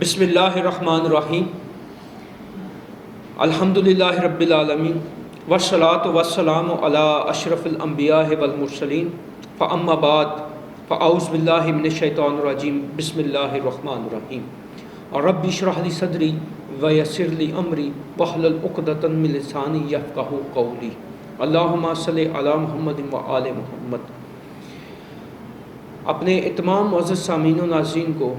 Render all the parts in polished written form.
بسم اللہ الرحمن الرحیم الحمدللہ رب العالمین والصلاة والسلام علی اشرف الانبیاء والمرسلین فاما بعد فاعوذ باللہ من الشیطان الرجیم بسم اللہ الرحمن الرحیم رب اشرح لی صدری ویسر لی امری واحلل عقدۃ من لسانی یفقہوا قولی اللہم صلی علی محمد وآل محمد۔ اپنے تمام معزز سامعین و ناظرین کو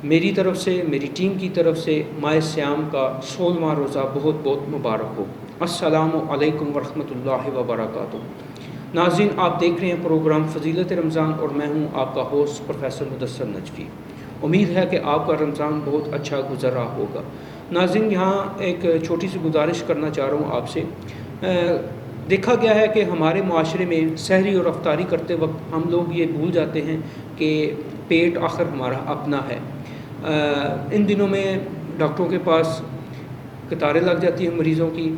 میری طرف سے، میری ٹیم کی طرف سے ماہ سیام کا 16واں روزہ بہت بہت مبارک ہو۔ السلام علیکم ورحمۃ اللہ وبرکاتہ۔ ناظرین، آپ دیکھ رہے ہیں پروگرام فضیلت رمضان اور میں ہوں آپ کا ہوسٹ پروفیسر مدثر نجفی۔ امید ہے کہ آپ کا رمضان بہت اچھا گزر رہا ہوگا۔ ناظرین، یہاں ایک چھوٹی سی گزارش کرنا چاہ رہا ہوں آپ سے۔ دیکھا گیا ہے کہ ہمارے معاشرے میں سحری اور افطاری کرتے وقت ہم لوگ یہ بھول جاتے ہیں کہ پیٹ آخر ہمارا اپنا ہے۔ ان دنوں میں ڈاکٹروں کے پاس قطاریں لگ جاتی ہیں مریضوں کی۔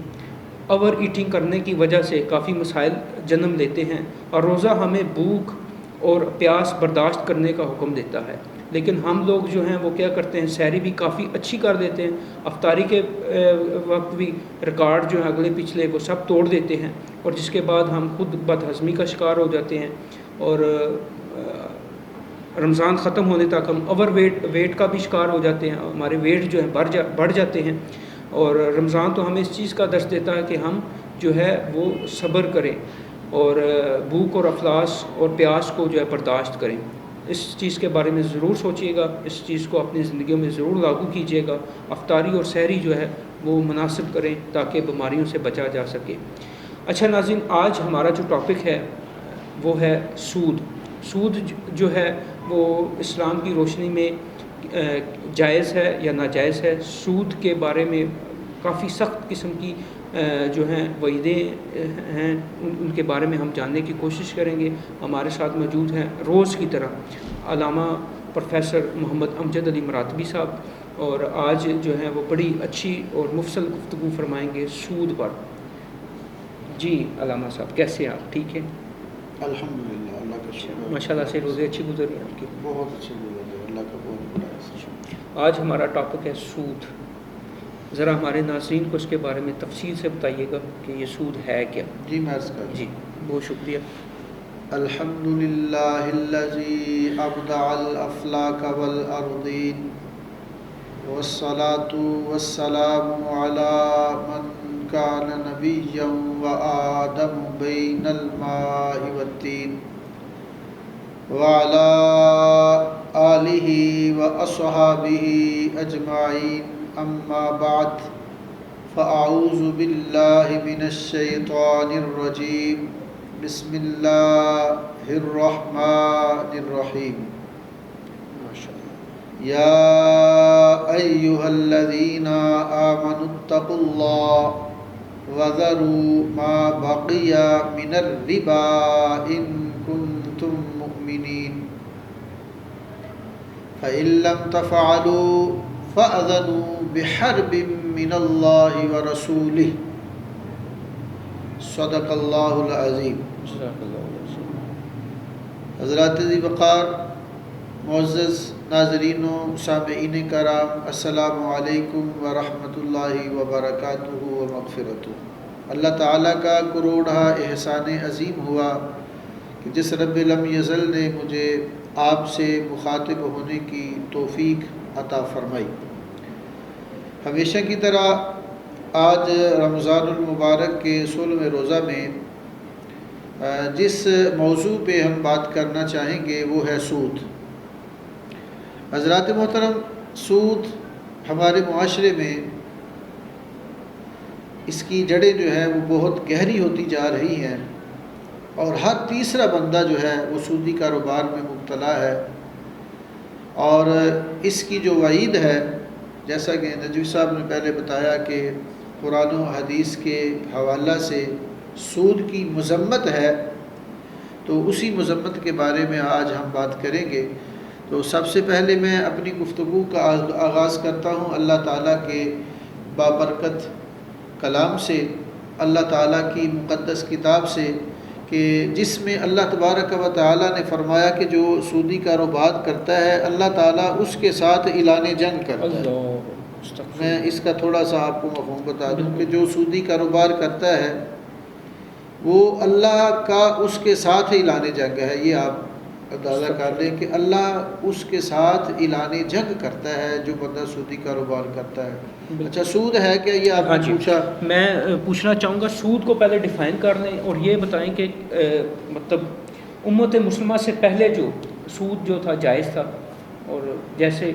اوور ایٹنگ کرنے کی وجہ سے کافی مسائل جنم لیتے ہیں، اور روزہ ہمیں بھوک اور پیاس برداشت کرنے کا حکم دیتا ہے، لیکن ہم لوگ جو ہیں وہ کیا کرتے ہیں، سحری بھی کافی اچھی کر دیتے ہیں، افطاری کے وقت بھی ریکارڈ جو ہیں اگلے پچھلے وہ سب توڑ دیتے ہیں، اور جس کے بعد ہم خود بد ہضمی کا شکار ہو جاتے ہیں، اور رمضان ختم ہونے تک ہم اوور ویٹ کا بھی شکار ہو جاتے ہیں، ہمارے ویٹ جو ہے بڑھ جاتے ہیں۔ اور رمضان تو ہمیں اس چیز کا درس دیتا ہے کہ ہم جو ہے وہ صبر کریں اور بھوک اور افلاس اور پیاس کو جو ہے برداشت کریں۔ اس چیز کے بارے میں ضرور سوچیے گا، اس چیز کو اپنی زندگیوں میں ضرور لاگو کیجیے گا۔ افطاری اور سحری جو ہے وہ مناسب کریں تاکہ بیماریوں سے بچا جا سکے۔ اچھا ناظرین، آج ہمارا جو ٹاپک ہے وہ ہے سود۔ سود جو ہے وہ اسلام کی روشنی میں جائز ہے یا ناجائز ہے۔ سود کے بارے میں کافی سخت قسم کی جو ہیں وعیدیں ہیں، ان کے بارے میں ہم جاننے کی کوشش کریں گے۔ ہمارے ساتھ موجود ہیں روز کی طرح علامہ پروفیسر محمد امجد علی مراتبی صاحب، اور آج جو ہے وہ بڑی اچھی اور مفصل گفتگو فرمائیں گے سود پر۔ جی علامہ صاحب، کیسے آپ؟ ٹھیک ہیں؟ الحمدللہ، اللہ کا شکر۔ ماشاء اللہ سے روزے اچھی گزر رہی ہیں آپ کی؟ بہت اچھے گزر، اللہ کا بہت بڑا شکر۔ آج ہمارا ٹاپک ہے سود۔ ذرا ہمارے ناظرین کو اس کے بارے میں تفصیل سے بتائیے گا کہ یہ سود ہے کیا؟ جی میں عرض کروں۔ جی بہت شکریہ۔ الحمدللہ الذی ابدع الافلاک والارضین والصلاة والسلام علی من کان نبیا وآدم بین الماء والطین وعلی آلہ واصحابہ اجمعین، اما بعد فاعوذ باللہ من الشیطان الرجیم، بسم اللہ الرحمن الرحیم۔ یا ایہا الذین آمنوا اتقوا اللہ وذروا ما بقی من الربا ان کنتم مؤمنین، فإن لم تفعلوا فأذنوا بحرب من اللہ ورسولہ، صدق اللہ العظیم۔ حضرات ذی وقار، معزز ناظرین و سامعین کرام، السلام علیکم ورحمۃ اللہ وبرکاتہ و مغفرتہ۔ اللہ تعالیٰ کا کروڑا احسان عظیم ہوا کہ جس رب لم یزل نے مجھے آپ سے مخاطب ہونے کی توفیق عطا فرمائی۔ ہمیشہ کی طرح آج رمضان المبارک کے 16ویں روزہ میں جس موضوع پہ ہم بات کرنا چاہیں گے وہ ہے سود۔ حضرات محترم، سود ہمارے معاشرے میں اس کی جڑیں جو ہیں وہ بہت گہری ہوتی جا رہی ہیں، اور ہر تیسرا بندہ جو ہے وہ سودی کاروبار میں مبتلا ہے، اور اس کی جو وعید ہے، جیسا کہ نجوی صاحب نے پہلے بتایا کہ قرآن و حدیث کے حوالہ سے سود کی مذمت ہے، تو اسی مذمت کے بارے میں آج ہم بات کریں گے۔ تو سب سے پہلے میں اپنی گفتگو کا آغاز کرتا ہوں اللہ تعالیٰ کے بابرکت کلام سے، اللہ تعالیٰ کی مقدس کتاب سے، کہ جس میں اللہ تبارک و تعالیٰ نے فرمایا کہ جو سودی کاروبار کرتا ہے اللہ تعالیٰ اس کے ساتھ اعلان جنگ کرتا ہے۔ میں اس کا تھوڑا سا آپ کو مفہوم بتا دوں کہ جو سودی کاروبار کرتا ہے وہ اللہ کا اس کے ساتھ اعلان جنگ ہے۔ یہ آپ اندازہ کر لیں کہ اللہ اس کے ساتھ اعلان جنگ کرتا ہے جو بندہ سودی کاروبار کرتا ہے۔ اچھا سود ہے کیا، یہ آپ نے پوچھا؟ میں پوچھنا چاہوں گا سود کو پہلے ڈیفائن کر لیں اور یہ بتائیں کہ مطلب امت مسلمہ سے پہلے جو سود جو تھا جائز تھا، اور جیسے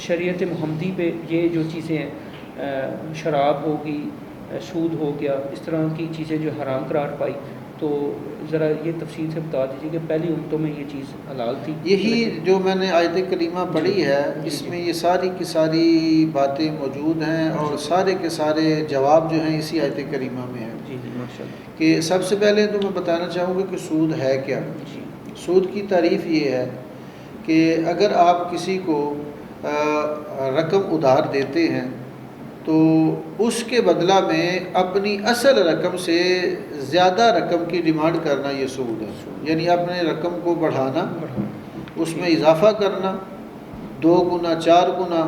شریعت محمدی پہ یہ جو چیزیں ہیں شراب ہوگی، سود ہو گیا، اس طرح کی چیزیں جو حرام قرار پائی، تو ذرا یہ تفصیل سے بتا دیجیے کہ پہلی امتوں میں یہ چیز حلال تھی۔ یہی جو میں نے آیت کریمہ پڑھی ہے اس میں یہ ساری کی ساری باتیں موجود ہیں اور سارے کے سارے جواب جو ہیں اسی آیت کریمہ میں ہیں۔ جی جی ماشاء اللہ۔ کہ سب سے پہلے تو میں بتانا چاہوں گا کہ سود ہے کیا۔ جی سود کی تعریف یہ ہے کہ اگر آپ کسی کو رقم ادھار دیتے ہیں تو اس کے بدلہ میں اپنی اصل رقم سے زیادہ رقم کی ڈیمانڈ کرنا یہ سود ہے۔ یعنی اپنے رقم کو بڑھانا، اس میں اضافہ کرنا، 2 گنا 4 گنا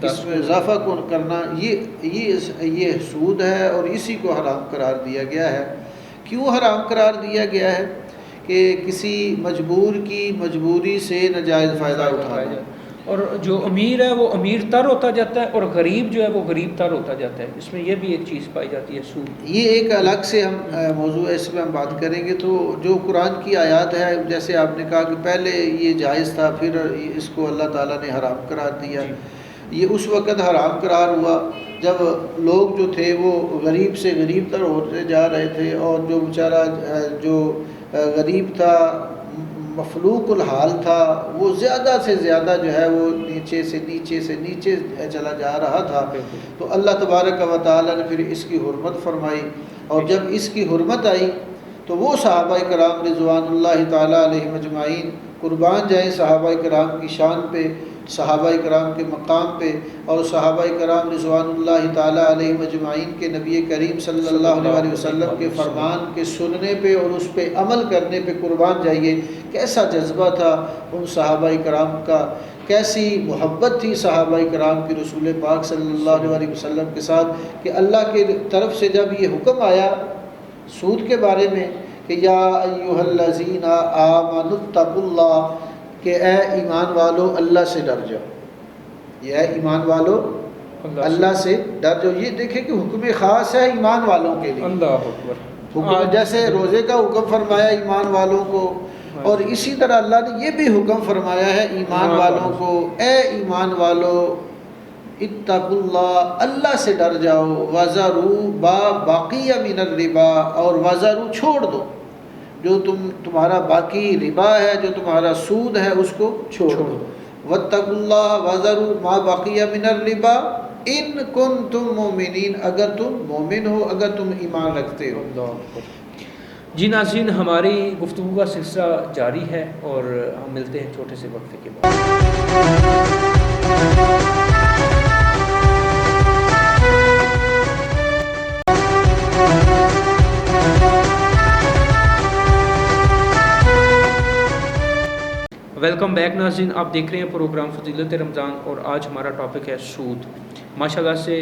اس میں اضافہ کرنا، یہ سود ہے اور اسی کو حرام قرار دیا گیا ہے۔ کیوں حرام قرار دیا گیا ہے؟ کہ کسی مجبور کی مجبوری سے ناجائز فائدہ اٹھانا، اور جو امیر ہے وہ امیر تر ہوتا جاتا ہے اور غریب جو ہے وہ غریب تر ہوتا جاتا ہے۔ اس میں یہ بھی ایک چیز پائی جاتی ہے سود۔ یہ ایک الگ سے ہم موضوع ہے، اس میں ہم بات کریں گے۔ تو جو قرآن کی آیات ہے، جیسے آپ نے کہا کہ پہلے یہ جائز تھا پھر اس کو اللہ تعالیٰ نے حرام قرار دیا، یہ اس وقت حرام قرار ہوا جب لوگ جو تھے وہ غریب سے غریب تر ہوتے جا رہے تھے، اور جو بیچارہ جو غریب تھا، مفلوق الحال تھا، وہ زیادہ سے زیادہ جو ہے وہ نیچے سے نیچے چلا جا رہا تھا۔ تو اللہ تبارک و تعالیٰ نے پھر اس کی حرمت فرمائی، اور جب اس کی حرمت آئی تو وہ صحابہ کرام رضوان اللہ تعالیٰ علیہ مجمعین قربان جائیں صحابہ کرام کی شان پہ، صحابہ کرام کے مقام پہ، اور صحابہ کرام رضوان اللہ تعالیٰ علیہ مجمعین کے نبی کریم صلی اللہ علیہ وسلم کے فرمان کے سننے پہ اور اس پہ عمل کرنے پہ قربان جائیے۔ کیسا جذبہ تھا ان صحابہ کرام کا، کیسی محبت تھی صحابہ کرام کی رسول پاک صلی اللہ علیہ وسلم کے ساتھ، کہ اللہ کی طرف سے جب یہ حکم آیا سود کے بارے میں کہ یا ایھا الذین آمنوا اتقوا اللہ، کہ اے ایمان والو اللہ سے ڈر جاؤ، یہ اے ایمان والو اللہ سے ڈر جاؤ۔ یہ دیکھیں کہ حکم خاص ہے ایمان والوں کے لیے، اللہ اکبر۔ حکم جیسے روزے کا حکم فرمایا ایمان والوں کو، اور اسی طرح اللہ نے یہ بھی حکم فرمایا ہے ایمان والوں کو، اے ایمان والو اتقوا اللہ، اللہ سے ڈر جاؤ، وذروا ما بقی من الربا، اور وذروا چھوڑ دو جو تمہارا باقی ربا ہے، جو تمہارا سود ہے اس کو چھوڑ دو۔ واتقوا اللہ وذروا ما بقی من الربا ان کنتم مؤمنین، اگر تم مومن ہو، اگر تم ایمان رکھتے ہو۔ جی ناظرین، ہماری گفتگو کا سلسلہ جاری ہے اور ہم ملتے ہیں چھوٹے سے وقفے کے بعد۔ ویلکم بیک ناظرین، آپ دیکھ رہے ہیں پروگرام فضیلت رمضان، اور آج ہمارا ٹاپک ہے سود۔ ماشاءاللہ سے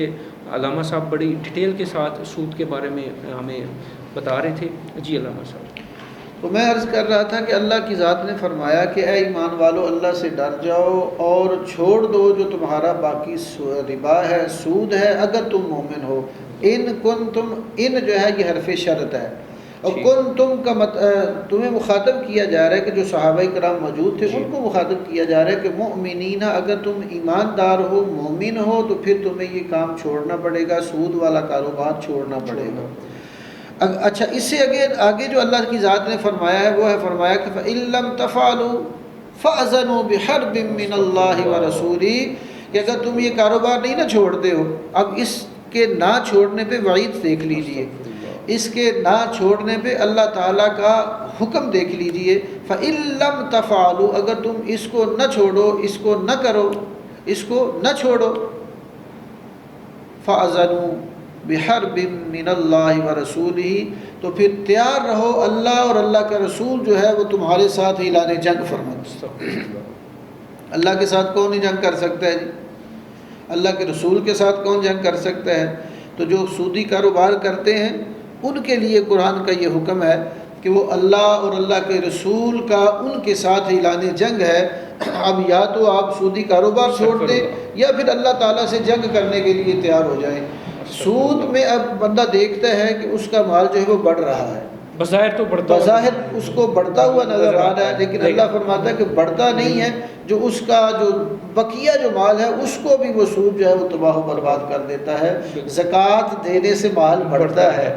علامہ صاحب بڑی ڈیٹیل کے ساتھ سود کے بارے میں ہمیں بتا رہے تھے۔ جی علامہ صاحب۔ تو میں عرض کر رہا تھا کہ اللہ کی ذات نے فرمایا کہ اے ایمان والو اللہ سے ڈر جاؤ اور چھوڑ دو جو تمہارا باقی ربا ہے، سود ہے، اگر تم مومن ہو۔ ان کنتم، ان جو ہے یہ حرف شرط ہے، اور کنتم کا تمہیں مخاطب کیا جا رہا ہے کہ جو صحابہ کرام موجود تھے ان کو مخاطب کیا جا رہا ہے کہ مؤمنین، اگر تم ایماندار ہو، مومن ہو، تو پھر تمہیں یہ کام چھوڑنا پڑے گا، سود والا کاروبار چھوڑنا پڑے گا۔ اچھا، اس سے آگے جو اللہ کی ذات نے فرمایا ہے وہ ہے فرمایا کہ فَإِن لَّمْ تَفْعَلُوا فَأْذَنُوا بِحَرْبٍ مِّنَ اللَّهِ وَرَسُولِهِ، کہ اگر تم یہ کاروبار نہیں نہ چھوڑتے ہو، اب اس کے نہ چھوڑنے پہ وعید دیکھ لیجئے، اس کے نہ چھوڑنے پہ اللہ تعالیٰ کا حکم دیکھ لیجئے۔ فَإِن لَّمْ تَفْعَلُوا، اگر تم اس کو نہ چھوڑو، اس کو نہ کرو، اس کو نہ چھوڑو، فَأْذَنُوا بحرب من اللہ ورسولہ، تو پھر تیار رہو، اللہ اور اللہ کا رسول جو ہے وہ تمہارے ساتھ اعلان جنگ فرماتے ہیں۔ اللہ کے ساتھ کون ہی جنگ کر سکتا ہے جی؟ اللہ کے رسول کے ساتھ کون جنگ کر سکتا ہے؟ تو جو سودی کاروبار کرتے ہیں ان کے لیے قرآن کا یہ حکم ہے کہ وہ اللہ اور اللہ کے رسول کا ان کے ساتھ اعلان جنگ ہے۔ اب یا تو آپ سودی کاروبار چھوڑ دیں یا پھر اللہ تعالیٰ سے جنگ کرنے کے لیے تیار ہو جائیں۔ سود میں اب بندہ دیکھتا ہے کہ اس کا مال جو ہے وہ بڑھ رہا ہے، بظاہر تو بڑھتا بظاہر اس کو بڑھتا ہوا نظر آ رہا ہے، لیکن اللہ فرماتا ہے کہ بڑھتا نہیں ہے، جو اس کا جو بقیہ جو مال ہے اس کو بھی وہ سود جو ہے وہ تباہ و برباد کر دیتا ہے۔ زکوٰۃ دینے سے مال بڑھتا ہے،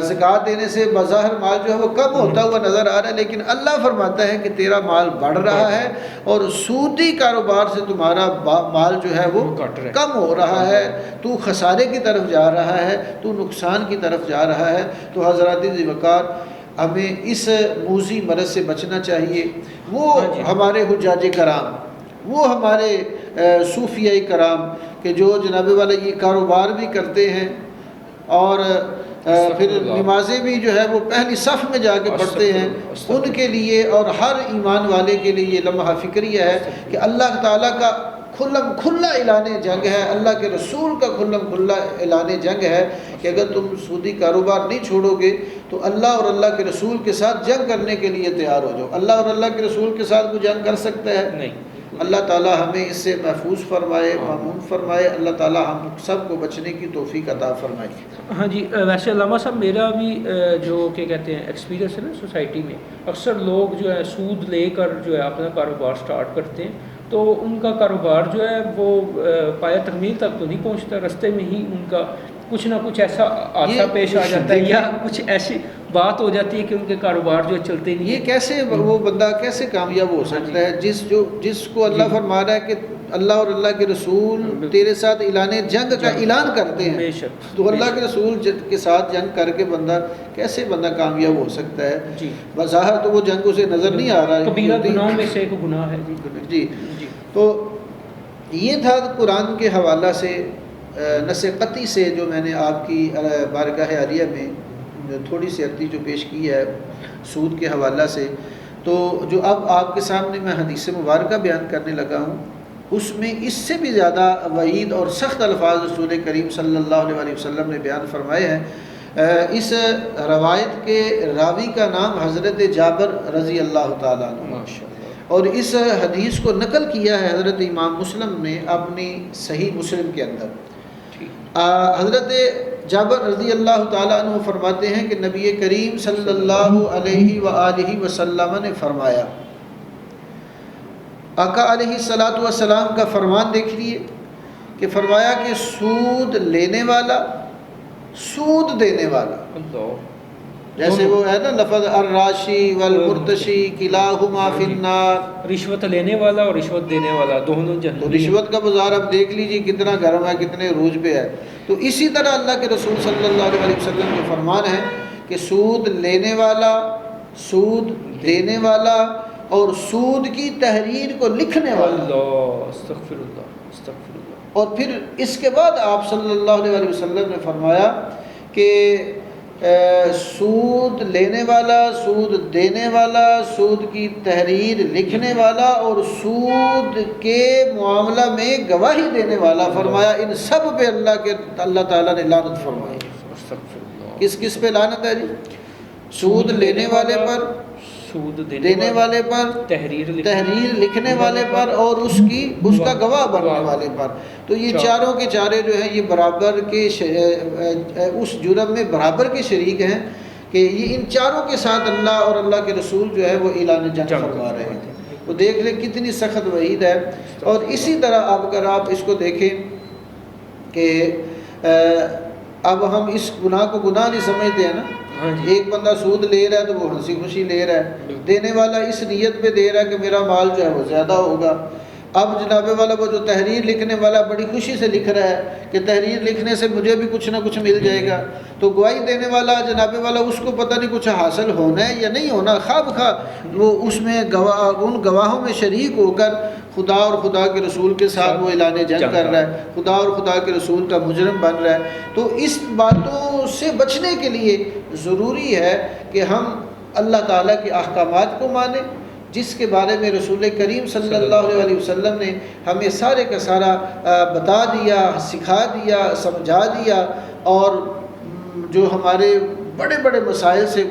زکوٰۃ دینے سے بظاہر مال جو ہے وہ کم ہوتا ہوا نظر آ رہا ہے، لیکن اللہ فرماتا ہے کہ تیرا مال بڑھ رہا ہے اور سودی کاروبار سے تمہارا مال جو ہے وہ کم ہو رہا ہے، تو خسارے کی طرف جا رہا ہے، تو نقصان کی طرف جا رہا ہے۔ تو حضرات ذی وقار، ہمیں اس موذی مرض سے بچنا چاہیے۔ وہ ہمارے حجاج کرام، وہ ہمارے صوفیاء کرام کہ جو جناب والا یہ کاروبار بھی کرتے ہیں اور پھر نمازیں بھی جو ہے وہ پہلی صف میں جا کے پڑھتے ہیں، ان کے لیے اور ہر ایمان والے کے لیے یہ لمحہ فکریہ ہے کہ اللہ تعالیٰ کا کھلم کھلا اعلان جنگ ہے، اللہ کے رسول کا کھلم کھلا اعلان جنگ ہے کہ اگر تم سودی کاروبار نہیں چھوڑو گے تو اللہ اور اللہ کے رسول کے ساتھ جنگ کرنے کے لیے تیار ہو جاؤ۔ اللہ اور اللہ کے رسول کے ساتھ کوئی جنگ کر سکتا ہے؟ نہیں۔ اللہ تعالیٰ ہمیں اس سے محفوظ فرمائے، مامون فرمائے، اللہ تعالیٰ ہم سب کو بچنے کی توفیق عطا فرمائے۔ ہاں جی، ویسے علامہ صاحب میرا بھی جو کہ کہتے ہیں ایکسپیرینس ہے نا سوسائٹی میں، اکثر لوگ جو ہے سود لے کر جو ہے اپنا کاروبار سٹارٹ کرتے ہیں، تو ان کا کاروبار جو ہے وہ پایہ تکمیل تک تو نہیں پہنچتا، رستے میں ہی ان کا کچھ نہ کچھ ایسا حادثہ پیش آ جاتا ہے یا کچھ ایسی بات ہو جاتی ہے کہ ان کے کاروبار جو چلتے نہیں۔ یہ کیسے وہ بندہ کیسے کامیاب ہو سکتا ہے جس کو اللہ فرما رہا ہے کہ اللہ اور اللہ کے رسول تیرے ساتھ اعلان جنگ کا اعلان کرتے ہیں، تو اللہ کے رسول کے ساتھ جنگ کر کے کیسے بندہ کامیاب ہو سکتا ہے؟ جی، بظاہر تو وہ جنگ اسے نظر نہیں آ رہا ہے، کبیرہ گناہوں میں سے ایک گناہ ہے۔ جی، تو یہ تھا قرآن کے حوالہ سے نص قطعی سے جو میں نے آپ کی بارگاہ عالیہ میں تھوڑی سی عرضی جو پیش کی ہے سود کے حوالہ سے، تو جو اب آپ کے سامنے میں حدیث مبارکہ بیان کرنے لگا ہوں اس میں اس سے بھی زیادہ وعید اور سخت الفاظ رسول کریم صلی اللہ علیہ وسلم نے بیان فرمائے ہیں۔ اس روایت کے راوی کا نام حضرت جابر رضی اللہ تعالیٰ عنہ، اور اس حدیث کو نقل کیا ہے حضرت امام مسلم نے اپنی صحیح مسلم کے اندر۔ حضرت جابر رضی اللہ تعالیٰ عنہ فرماتے ہیں کہ نبی کریم صلی اللہ علیہ وآلہ وسلم نے فرمایا، آقا علیہ الصلاۃ والسلام کا فرمان دیکھ لیے کہ فرمایا کہ سود لینے والا، سود دینے والا، جیسے وہ ہے نا لفظ الراشی والمرتشی کلاہما فی النار، رشوت لینے والا اور رشوت دینے والا دونوں جہنم۔ تو رشوت کا بازار اب دیکھ لیجیے کتنا گرم ہے، کتنے عروج پہ ہے۔ تو اسی طرح اللہ کے رسول صلی اللہ علیہ وسلم کا فرمان ہے کہ سود لینے والا، سود دینے والا اور سود کی تحریر کو لکھنے والا، اللہ استغفر اللہ استغفر اللہ۔ اور پھر اس کے بعد آپ صلی اللہ علیہ وسلم نے فرمایا کہ سود لینے والا، سود دینے والا، سود کی تحریر لکھنے والا اور سود کے معاملہ میں گواہی دینے والا، فرمایا ان سب پہ اللہ تعالیٰ نے لعنت فرمائی۔ کس کس پہ لعنت ہے جی؟ سود لینے والے پر، سود دینے والے پر، تحریر لکھنے والے پر اور اس کا گواہ بننے والے پر۔ تو یہ چاروں کے چارے جو ہیں یہ برابر کے اس جرم میں برابر کے شریک ہیں کہ یہ ان چاروں کے ساتھ اللہ اور اللہ کے رسول جو ہے وہ اعلان جنگ فرما رہے ہیں۔ تو دیکھ لیں کتنی سخت وعید ہے۔ اور اسی طرح اگر آپ اس کو دیکھیں کہ اب ہم اس گناہ کو گناہ نہیں سمجھتے ہیں نا، ایک بندہ سود لے رہا ہے تو وہ ہنسی خوشی لے رہا ہے، دینے والا اس نیت پہ دے رہا ہے کہ میرا مال جو ہے وہ زیادہ ہوگا۔ اب جناب والا وہ جو تحریر لکھنے والا بڑی خوشی سے لکھ رہا ہے کہ تحریر لکھنے سے مجھے بھی کچھ نہ کچھ مل جائے گا، تو گواہی دینے والا جناب والا اس کو پتہ نہیں کچھ حاصل ہونا ہے یا نہیں ہونا، خواہ بخواہ وہ اس میں ان گواہوں میں شریک ہو کر خدا اور خدا کے رسول کے ساتھ وہ اعلان جنگ کر رہا ہے، خدا اور خدا کے رسول کا مجرم بن رہا ہے. تو اس باتوں سے بچنے کے لیے ضروری ہے کہ ہم اللہ تعالیٰ کے احکامات کو مانیں، جس کے بارے میں رسول کریم صلی اللہ علیہ وسلم نے ہمیں سارے کا سارا بتا دیا، سکھا دیا، سمجھا دیا، اور جو ہمارے بڑے بڑے مسائل تھے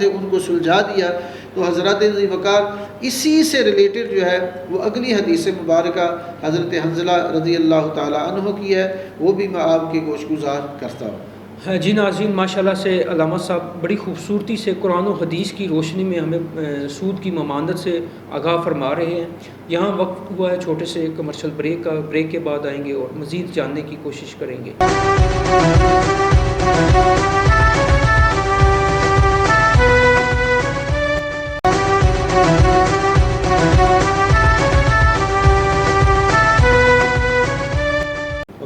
ان کو سلجھا دیا. تو حضرات ذی وقار اسی سے ریلیٹڈ جو ہے وہ اگلی حدیث مبارکہ حضرت حنظلہ رضی اللہ تعالیٰ عنہ کی ہے، وہ بھی میں آپ کے گوش گزار کرتا ہوں. جی ناظرین، ماشاءاللہ سے علامہ صاحب بڑی خوبصورتی سے قرآن و حدیث کی روشنی میں ہمیں سود کی ممانعت سے آگاہ فرما رہے ہیں. یہاں وقت ہوا ہے چھوٹے سے کمرشل بریک کا. بریک کے بعد آئیں گے اور مزید جاننے کی کوشش کریں گے.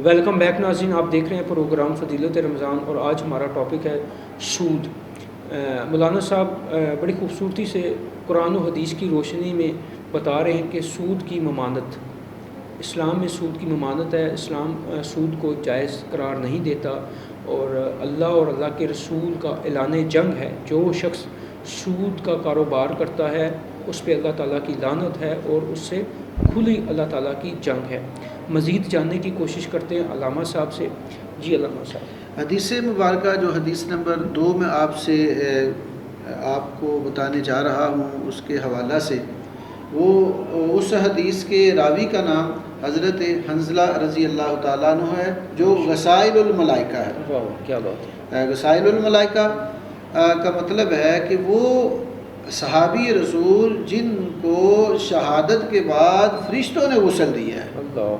ویلکم بیک ناظرین، آپ دیکھ رہے ہیں پروگرام فضیلت رمضان، اور آج ہمارا ٹاپک ہے سود. مولانا صاحب بڑی خوبصورتی سے قرآن و حدیث کی روشنی میں بتا رہے ہیں کہ سود کی ممانعت، اسلام میں سود کی ممانعت ہے. اسلام سود کو جائز قرار نہیں دیتا، اور اللہ اور اللہ کے رسول کا اعلان جنگ ہے. جو شخص سود کا کاروبار کرتا ہے اس پہ اللہ تعالیٰ کی لعنت ہے، اور اس سے کھلی اللہ تعالیٰ کی جنگ ہے. مزید جاننے کی کوشش کرتے ہیں علامہ صاحب سے. جی علامہ صاحب. حدیث مبارکہ جو حدیث نمبر 2 میں آپ کو بتانے جا رہا ہوں اس کے حوالہ سے، وہ اس حدیث کے راوی کا نام حضرت حنظلہ رضی اللہ تعالیٰ عنہ ہے، جو غسائل الملائکہ ہے. واہ کیا بات ہے. غسائل الملائکہ کا مطلب ہے کہ وہ صحابی رسول جن کو شہادت کے بعد فرشتوں نے غسل دیا ہے، اللہ،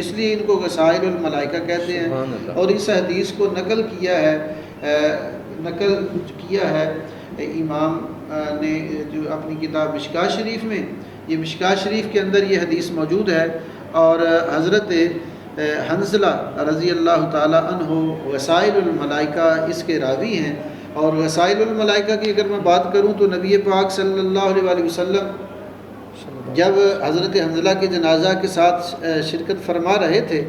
اس لیے ان کو غسائل الملائکہ کہتے ہیں. اور اس حدیث کو نقل کیا ہے امام نے جو اپنی کتاب مشکاہ شریف میں. یہ مشکاہ شریف کے اندر یہ حدیث موجود ہے، اور حضرت حنظلہ رضی اللہ تعالیٰ عنہ غسائل الملائکہ اس کے راوی ہیں. اور غسائل الملائکہ کی اگر میں بات کروں تو نبی پاک صلی اللہ علیہ وسلم جب حضرت حنظلہ کے جنازہ کے ساتھ شرکت فرما رہے تھے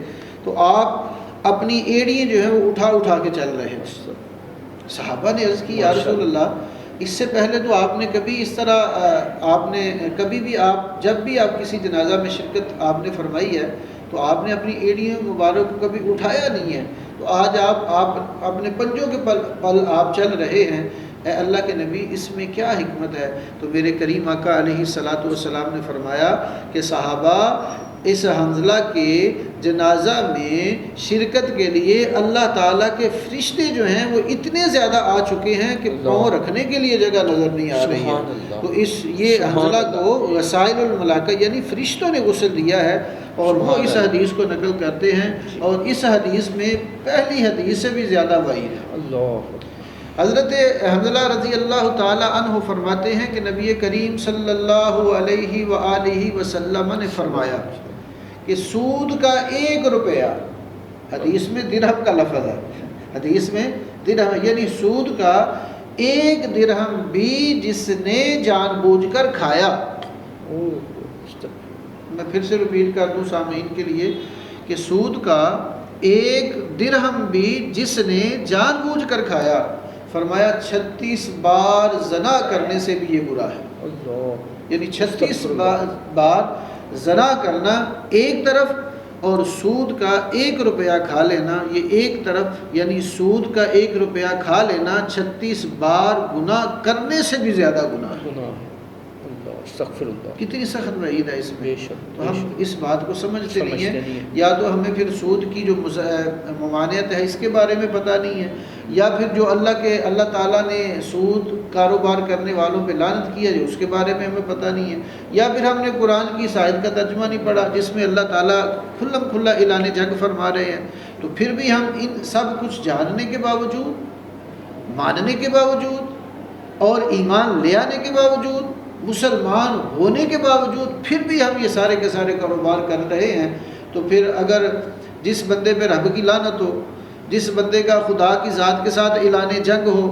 تو آپ اپنی ایڑیاں جو ہیں وہ اٹھا کے چل رہے تھے. صحابہ نے عرض کی یا رسول اللہ، اس سے پہلے تو آپ نے کبھی اس طرح جب بھی آپ کسی جنازہ میں شرکت آپ نے فرمائی ہے تو آپ نے اپنی ایڑیاں مبارک کو کبھی اٹھایا نہیں ہے، تو آج آپ اپنے پنجوں کے پل آپ چل رہے ہیں. اے اللہ کے نبی، اس میں کیا حکمت ہے؟ تو میرے کریم آقا علیہ الصلاۃ والسلام نے فرمایا کہ صحابہ، اس حنظلہ کے جنازہ میں شرکت کے لیے اللہ تعالیٰ کے فرشتے جو ہیں وہ اتنے زیادہ آ چکے ہیں کہ پاؤں رکھنے کے لیے جگہ نظر نہیں آ رہی ہے. تو یہ حنظلہ کو غسائل الملائکہ یعنی فرشتوں نے غسل دیا ہے، اور وہ اس حدیث کو نقل کرتے ہیں. اور اس حدیث میں پہلی حدیث سے بھی زیادہ وعید ہے. اللہ. حضرت حنظلہ رضی اللہ تعالیٰ عنہ فرماتے ہیں کہ نبی کریم صلی اللہ علیہ وآلہ وسلم نے فرمایا کہ سود کا 1 روپیہ، حدیث میں درہم کا لفظ ہے، حدیث میں درہم یعنی سود کا 1 درہم بھی جس نے جان بوجھ کر کھایا. میں پھر سے ریپیٹ کر دوں سامعین کے لیے کہ سود کا 1 درہم بھی جس نے جان بوجھ کر کھایا، فرمایا 36 بار زنا کرنے سے بھی یہ برا ہے. یعنی 36 بار زنا کرنا ایک طرف، اور سود کا 1 روپیہ کھا لینا یہ ایک طرف. یعنی سود کا 1 روپیہ کھا لینا 36 بار گناہ کرنے سے بھی زیادہ گناہ ہے. استغفر اللہ. کتنی سخت وعید ہے اس میں. تو ہم اس بات کو سمجھتے نہیں ہیں، ہیں. یا تو ہمیں پھر سود کی جو ممانعت ہے اس کے بارے میں پتہ نہیں ہے، یا پھر جو اللہ تعالیٰ نے سود کاروبار کرنے والوں پہ لعنت کیا جو اس کے بارے میں ہمیں پتہ نہیں ہے، یا پھر ہم نے قرآن کی اس آیت کا ترجمہ نہیں پڑھا جس میں اللہ تعالیٰ کھلم کھلا اعلان جنگ فرما رہے ہیں. تو پھر بھی ہم ان سب کچھ جاننے کے باوجود، ماننے کے باوجود اور ایمان لے آنے کے باوجود، مسلمان ہونے کے باوجود پھر بھی ہم یہ سارے کے سارے کاروبار کر رہے ہیں. تو پھر اگر جس بندے پہ رب کی لعنت ہو، جس بندے کا خدا کی ذات کے ساتھ اعلان جنگ ہو،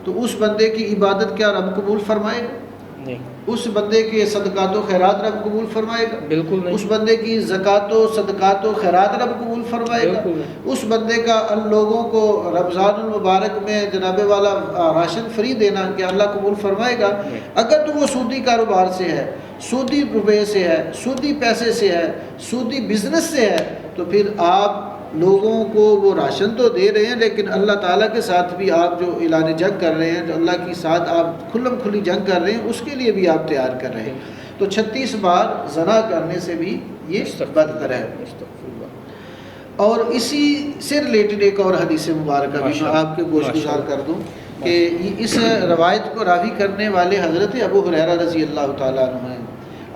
تو اس بندے کی عبادت کیا رب قبول فرمائے گا؟ نہیں، اس بندے کے صدقات و خیرات رب قبول فرمائے گا؟ بالکل نہیں، اس بندے کی زکوٰۃ و صدقات و خیرات رب قبول فرمائے گا؟ بالکل نہیں۔ اس بندے کا ان لوگوں کو رمضان المبارک میں جناب والا راشن فری دینا کہ اللہ قبول فرمائے گا؟ نہیں۔ اگر تو وہ سودی کاروبار سے ہے، سودی روپے سے ہے، سودی پیسے سے ہے، سودی بزنس سے ہے، تو پھر آپ لوگوں کو وہ راشن تو دے رہے ہیں، لیکن اللہ تعالیٰ کے ساتھ بھی آپ جو اعلان جنگ کر رہے ہیں، جو اللہ کے ساتھ آپ کھلم کھلی جنگ کر رہے ہیں، اس کے لیے بھی آپ تیار کر رہے ہیں۔ تو 36 بار زنا کرنے سے بھی یہ بدتر ہے۔ اور اسی سے ریلیٹڈ ایک اور حدیث مبارکہ بھی میں آپ کے گوش گزار کر دوں کہ اس روایت کو راوی کرنے والے حضرت ابو ہریرہ رضی اللہ تعالیٰ عنہ ہیں،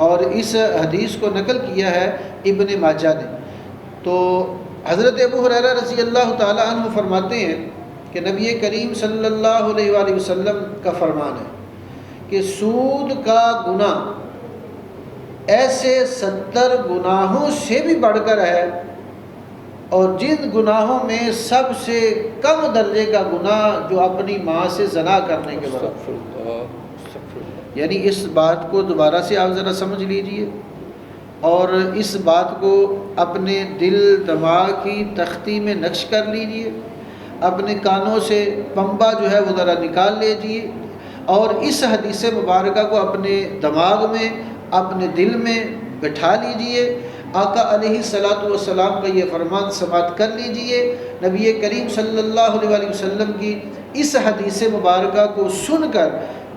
اور اس حدیث کو نقل کیا ہے ابن ماجہ نے۔ تو حضرت ابو ہریرہ رضی اللہ تعالیٰ عنہ فرماتے ہیں کہ نبی کریم صلی اللہ علیہ وآلہ وسلم کا فرمان ہے کہ سود کا گناہ ایسے 70 گناہوں سے بھی بڑھ کر ہے، اور جن گناہوں میں سب سے کم درجے کا گناہ جو اپنی ماں سے زنا کرنے کے برابر۔ یعنی اس بات کو دوبارہ سے آپ ذرا سمجھ لیجئے، اور اس بات کو اپنے دل دماغ کی تختی میں نقش کر لیجئے، اپنے کانوں سے پنبہ جو ہے وہ ذرا نکال لیجئے، اور اس حدیث مبارکہ کو اپنے دماغ میں، اپنے دل میں بٹھا لیجئے۔ آقا علیہ الصلاۃ والسلام کا یہ فرمان سماعت کر لیجئے۔ نبی کریم صلی اللہ علیہ وآلہ وسلم کی اس حدیث مبارکہ کو سن کر،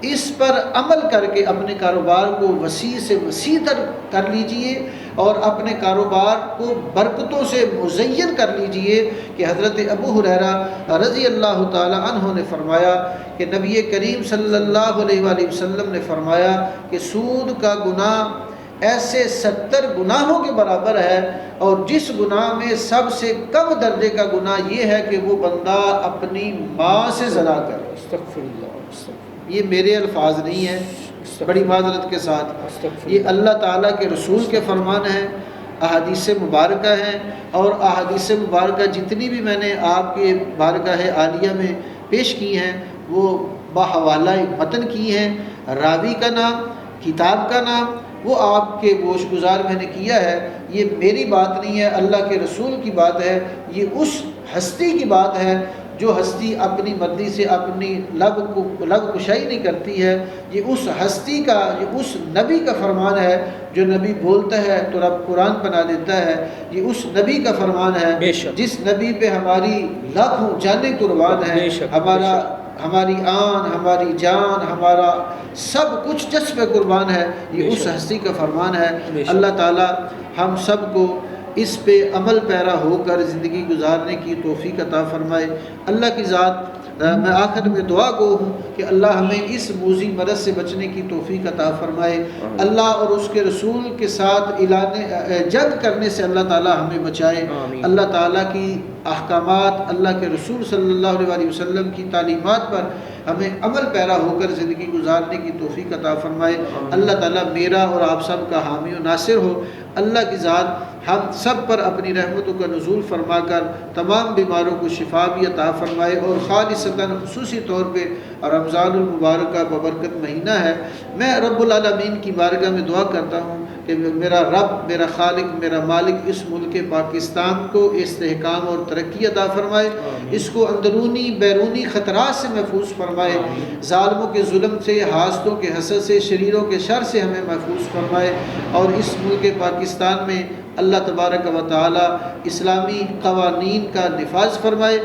اس پر عمل کر کے اپنے کاروبار کو وسیع سے وسیع تر کر لیجئے، اور اپنے کاروبار کو برکتوں سے مزین کر لیجئے کہ حضرت ابو ہریرہ رضی اللہ تعالی عنہ نے فرمایا کہ نبی کریم صلی اللہ علیہ وآلہ وسلم نے فرمایا کہ سود کا گناہ ایسے 70 گناہوں کے برابر ہے، اور جس گناہ میں سب سے کم درجے کا گناہ یہ ہے کہ وہ بندہ اپنی ماں سے زنا کرے۔ استغفر اللہ، استغفر اللہ۔ یہ میرے الفاظ نہیں ہیں، بڑی معذرت کے ساتھ، یہ اللہ تعالیٰ کے رسول کے فرمان ہیں، احادیث مبارکہ ہیں، اور احادیث مبارکہ جتنی بھی میں نے آپ کے بارگاہ عالیہ میں پیش کی ہیں وہ بحوالہ متن کی ہیں، راوی کا نام، کتاب کا نام وہ آپ کے گوش گزار میں نے کیا ہے۔ یہ میری بات نہیں ہے، اللہ کے رسول کی بات ہے، یہ اس ہستی کی بات ہے جو ہستی اپنی مرضی سے اپنی لب کشائی نہیں کرتی ہے، یہ اس ہستی کا، یہ اس نبی کا فرمان ہے جو نبی بولتا ہے تو رب قرآن بنا دیتا ہے، یہ اس نبی کا فرمان ہے جس نبی پہ ہماری لاکھوں جانیں قربان ہیں، ہماری آن، ہماری جان، ہمارا سب کچھ جس پہ قربان ہے، یہ اس ہستی کا فرمان ہے۔ اللہ تعالی ہم سب کو اس پہ عمل پیرا ہو کر زندگی گزارنے کی توفیق عطا فرمائے۔ اللہ کی ذات میں آخر میں دعا گو ہوں کہ اللہ ہمیں اس موذی مرض سے بچنے کی توفیق عطا فرمائے۔ اللہ اور اس کے رسول کے ساتھ اعلان جنگ کرنے سے اللہ تعالی ہمیں بچائے۔ اللہ تعالیٰ کی احکامات، اللہ کے رسول صلی اللہ علیہ وسلم کی تعلیمات پر ہمیں عمل پیرا ہو کر زندگی گزارنے کی توفیق عطا فرمائے۔ اللہ تعالیٰ میرا اور آپ سب کا حامی و ناصر ہو۔ اللہ کی ذات ہم سب پر اپنی رحمتوں کا نزول فرما کر تمام بیماروں کو شفا بھی عطا فرمائے، اور خالصتاً خصوصی طور پہ رمضان المبارک کا ببرکت مہینہ ہے، میں رب العالمین کی بارگاہ میں دعا کرتا ہوں کہ میرا رب، میرا خالق، میرا مالک اس ملک پاکستان کو استحکام اور ترقی عطا فرمائے، اس کو اندرونی بیرونی خطرات سے محفوظ فرمائے، ظالموں کے ظلم سے، حاسدوں کے حسد سے، شریروں کے شر سے ہمیں محفوظ فرمائے، اور اس ملک پاکستان میں اللہ تبارک و تعالی اسلامی قوانین کا نفاذ فرمائے،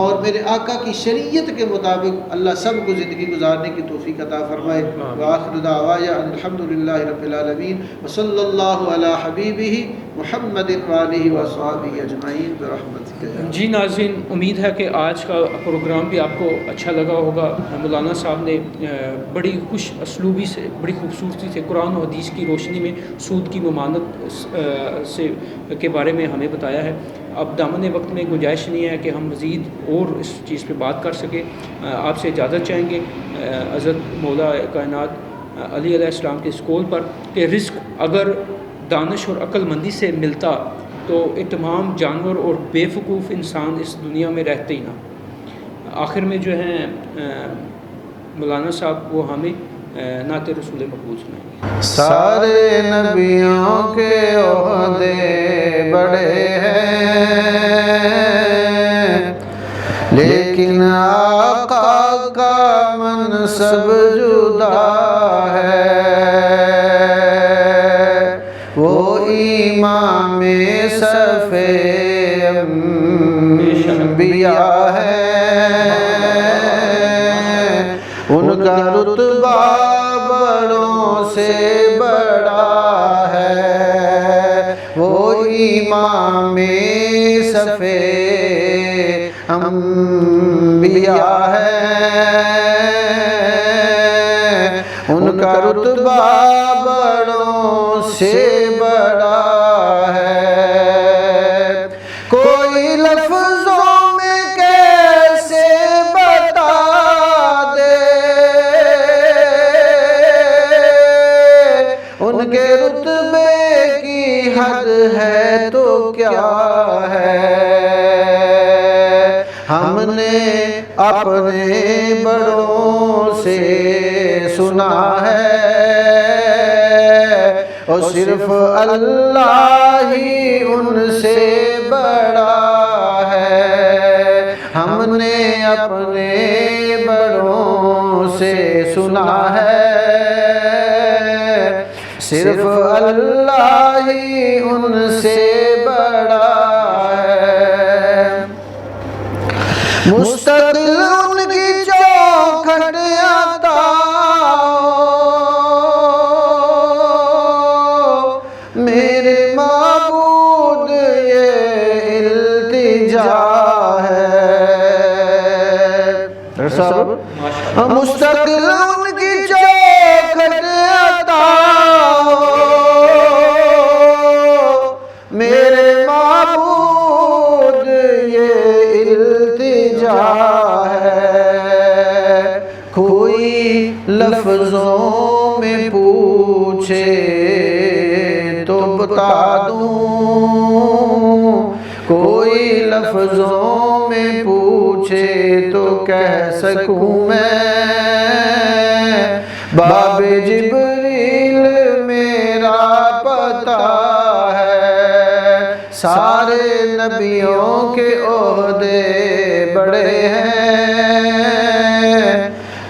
اور میرے آقا کی شریعت کے مطابق اللہ سب کو زندگی گزارنے کی توفیق عطا فرمائے۔ وآخر دعوایا ان الحمدللہ رب العالمین، وصلی اللہ علی حبیبہ محمد وآلہ وصحبہ اجمعین برحمتک۔ جی ناظرین، امید ہے کہ آج کا پروگرام بھی آپ کو اچھا لگا ہوگا۔ مولانا صاحب نے بڑی خوش اسلوبی سے، بڑی خوبصورتی سے قرآن و حدیث کی روشنی میں سود کی ممانعت کے بارے میں ہمیں بتایا ہے۔ اب دامن وقت میں گنجائش نہیں ہے کہ ہم مزید اور اس چیز پہ بات کر سکیں۔ آپ سے اجازت چاہیں گے حضرت مولا کائنات علی علیہ السلام کے اس قول پر کہ رزق اگر دانش اور عقل مندی سے ملتا تو تمام جانور اور بے وقوف انسان اس دنیا میں رہتے ہی نہ۔ آخر میں جو ہیں مولانا صاحب وہ ہمیں نعت رسول مقبول سنائیں گے۔ سارے نبیوں کے عہدے بڑے ہیں، لیکن آقا کا منصب جدا ہے۔ وہ امام صف انبیاء ہے، ان کا رتبہ بڑوں سے بڑا ہے۔ وہ امام صف انبیاء ہے، ان کا رتبہ بڑوں سے بڑا ہے۔ کوئی لفظوں میں کیسے بتا دے ان کے رتبے کی حد ہے تو کیا ہے۔ ہم نے اپنے بڑوں سے سنا ہے، اور صرف اللہ ہی ان سے بڑا ہے۔ ہم نے اپنے بڑوں سے سنا ہے، صرف اللہ ہی ان سے بڑا ہے۔ مستقل ان کی چوکھٹ عطا میرے معبود یہ التجا ہے۔ مستقل ان کی چوکھٹ عطا میرے معبود یہ التجا ہے۔ کوئی لفظوں میں پوچھے تو بتا دوں، کوئی لفظوں میں پوچھے تو کہہ سکوں میں۔ باب جبریل میرا پتہ ہے، سارے نبیوں کے عہدے بڑے ہیں،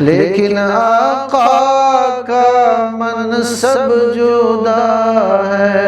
لیکن آقا کا منصب جدا ہے۔